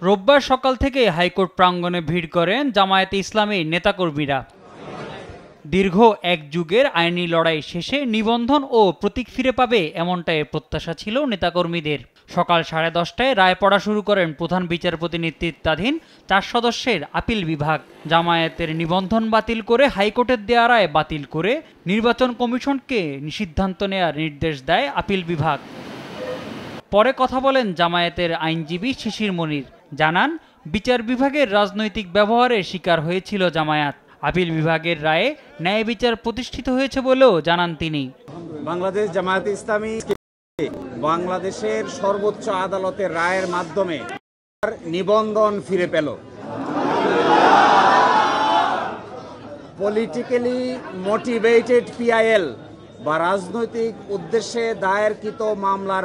রোববার সকাল থেকে হাইকোর্ট প্রাঙ্গণে ভিড় করেন জামায়াতে ইসলামীর নেতাকর্মীরা। দীর্ঘ এক যুগের আইনি লড়াই শেষে নিবন্ধন ও প্রতীক ফিরে পাবে এমনটাই প্রত্যাশা ছিল নেতাকর্মীদের। সকাল 10:30টায় রায় পড়া শুরু করেন প্রধান বিচারপতি নেতৃত্বাধীন 4 সদস্যের আপিল বিভাগ। জামায়াতের নিবন্ধন বাতিল করে হাইকোর্টের দেয়া রায় বাতিল করে নির্বাচন কমিশনকে সিদ্ধান্ত নেয়ার নির্দেশ দেয় আপিল বিভাগ। পরে কথা বলেন জামায়াতের আইনজীবী শিশির মনির, জানান বিচার বিভাগের রাজনৈতিক ব্যবহারের শিকার হয়েছিল জামায়াত। আপিল বিভাগের রায়ে ন্যায় বিচার প্রতিষ্ঠিত হয়েছে বলেও জানান তিনি। বাংলাদেশ জামায়াতে ইসলামী বাংলাদেশের সর্বোচ্চ আদালতের রায়ের মাধ্যমে নিবন্ধন ফিরে পেল। পলিটিক্যালি মোটিভেটেড পিআইএল বা রাজনৈতিক উদ্দেশ্যে দায়েরকৃত মামলার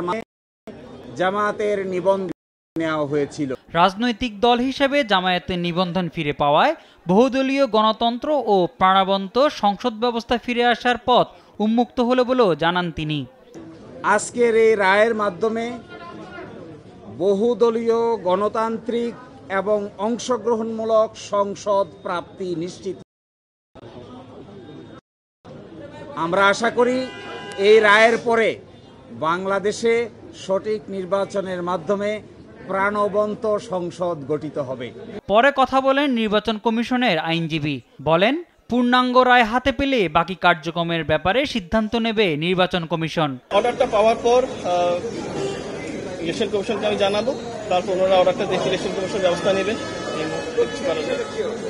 জামায়াতের নিবন্ধন নেওয়া হয়েছিল। রাজনৈতিক দল হিসেবে জামায়াতের নিবন্ধন ফিরে পাওয়ায় বহুদলীয় গণতন্ত্র ও প্রাণবন্ত সংসদ ব্যবস্থা ফিরে আসার পথ উন্মুক্ত হলো বলেও জানান তিনি। আজকের এই রায়ের মাধ্যমে বহুদলীয় গণতান্ত্রিক এবং অংশগ্রহণমূলক সংসদ প্রাপ্তি নিশ্চিত। আমরা আশা করি এই রায়ের পরে বাংলাদেশে সঠিক নির্বাচনের মাধ্যমে প্রাণবন্ত সংসদ গঠিত হবে। পরে কথা বলেন নির্বাচন কমিশনের আইনজীবী, বলেন পূর্ণাঙ্গ রায় হাতে পেলে বাকি কার্যক্রমের ব্যাপারে সিদ্ধান্ত নেবে নির্বাচন কমিশন। অর্ডারটা পাওয়ার পর ইলেকশন কমিশনকে আমি জানাবো, তারপর ওনারা অর্ডারটা দেখে ইলেকশন কমিশন ব্যবস্থা নেবেন।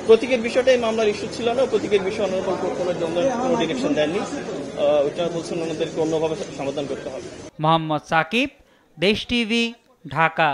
প্রতীকের বিষয়টা এই মামলার ইস্যু ছিল না, প্রতীকের বিষয়ে ওনারা কোনো ডিরেকশন দেননি, ওইটা বলছেন ওনাদেরকে অন্যভাবে সমাধান করতে হবে। মোহাম্মদ সাকিব, দেশ টিভি, ঢাকা।